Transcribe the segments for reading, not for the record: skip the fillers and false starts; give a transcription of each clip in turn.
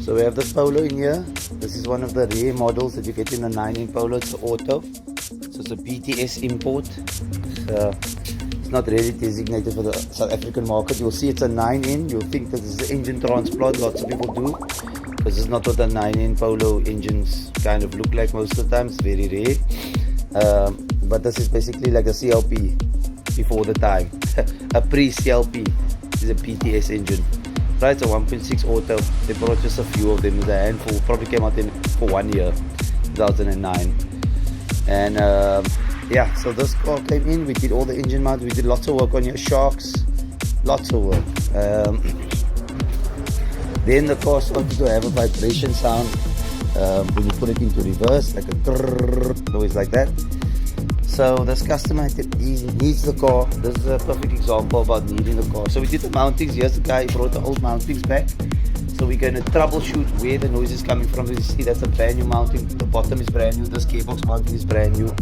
So we have this Polo in here. This is one of the rare models that you get in the 9-in Polo. It's an auto. So it's a BTS import. It's not really designated for the South African market. You'll see it's a 9-in. You'll think that this is an engine transplant. Lots of people do. Because it's not what the 9-in Polo engines kind of look like most of the time. It's very rare. But this is basically like a CLP before the time. A pre-CLP is a BTS engine. Right, it's a 1.6 auto. They brought just a few of them. There's a handful. Probably came out for 1 year, 2009. And yeah, so this car came in. We did all the engine mounts. We did lots of work on your shocks. Lots of work. Then the car started to have a vibration sound when you put it into reverse, like a grrrr, noise like that. So this customer he needs the car. This is a perfect example about needing the car. So we did the mountings. Here's the guy, he brought the old mountings back. So we're going to troubleshoot where the noise is coming from. You see that's a brand new mounting. The bottom is brand new. This gearbox mounting is brand new.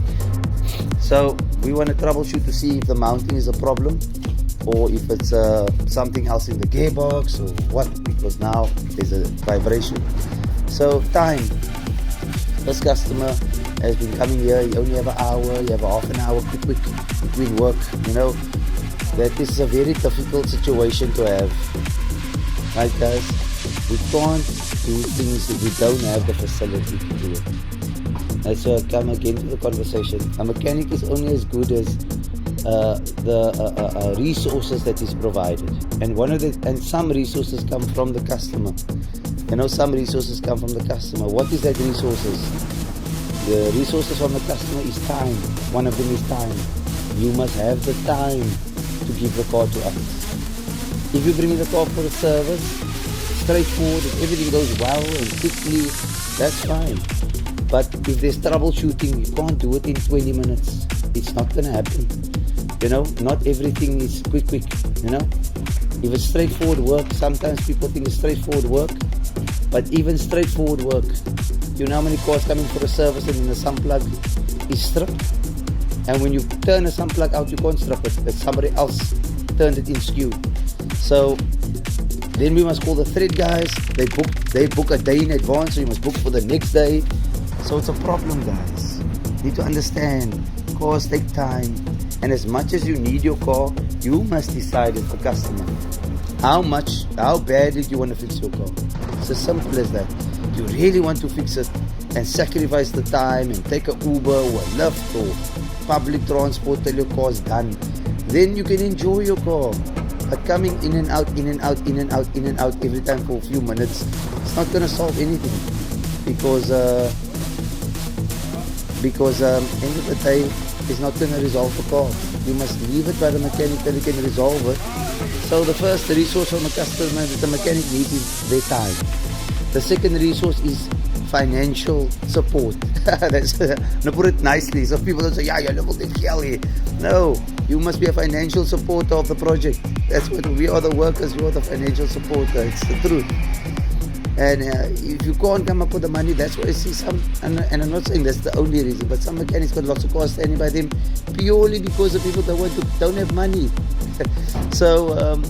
So we want to troubleshoot to see if the mounting is a problem or if it's something else in the gearbox or what, because now there's a vibration. So time. This customer has been coming here. You only have an hour, you have a half an hour quick between work. You know that this is a very difficult situation to have, right guys? We can't do things if we don't have the facility to do it. And so I come again to the conversation. A mechanic is only as good as the resources that is provided, and some resources come from the customer. You know, some resources come from the customer. What is that resources? The resources from the customer is time. One of them is time. You must have the time to give the car to us. If you bring me the car for a service, straightforward, if everything goes well and quickly, that's fine. But if there's troubleshooting, you can't do it in 20 minutes. It's not going to happen. You know, not everything is quick, you know. If it's straightforward work, sometimes people think it's straightforward work, but even straightforward work, you know how many cars come in for a service and then the sump plug is stripped? And when you turn a sump plug out, you can't strip it, but somebody else turned it in skew. So then we must call the thread guys. They book a day in advance, so you must book for the next day. So it's a problem, guys. You need to understand, cars take time. And as much as you need your car, you must decide as the customer how badly do you want to fix your car. It's as simple as that. You really want to fix it and sacrifice the time and take an Uber or a Lyft or public transport till your car's done, then you can enjoy your car. But coming in and out every time for a few minutes, it's not going to solve anything, because end of the day, it's not going to resolve the car. You must leave it by the mechanic till he can resolve it. So the first resource from a customer that the mechanic needs is their time. The second resource is financial support. That's to put it nicely, so people don't say, yeah, you're level here. No, you must be a financial supporter of the project. That's what we are, the workers. You are the financial supporter. It's the truth. And if you can't come up with the money, that's why I see some, and I'm not saying that's the only reason, but some mechanics got lots of cars standing by them purely because the people don't have money. So,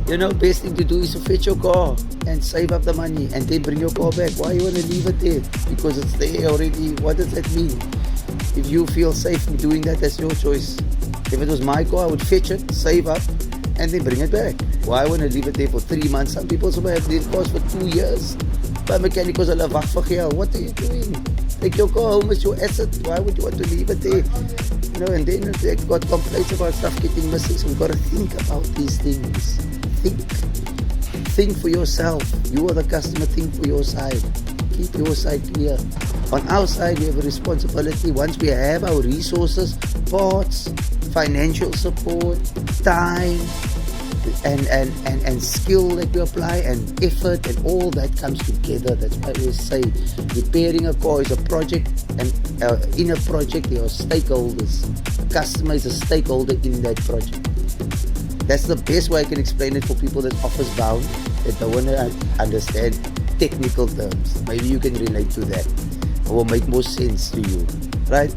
you know, best thing to do is to fetch your car and save up the money and then bring your car back. Why you want to leave it there? Because it's there already. What does that mean? If you feel safe in doing that, that's your choice. If it was my car, I would fetch it, save up, and then bring it back. Why want to leave it there for 3 months? Some people also have their cars for 2 years. But mechanicals are like, what are you doing? Take your car home as your asset. Why would you want to leave it there? You know, and then they've got complaints about stuff getting missing. So we've got to think about these things. Think for yourself. You are the customer. Think for your side. Keep your side clear. On our side, we have a responsibility. Once we have our resources, parts, financial support, time, and skill that we apply, and effort, and all that comes together. That's why we say repairing a car is a project, and in a project there are stakeholders. The customer is a stakeholder in that project. That's the best way I can explain it for people that's office bound, that don't want to understand technical terms. Maybe you can relate to that. It will make more sense to you, right?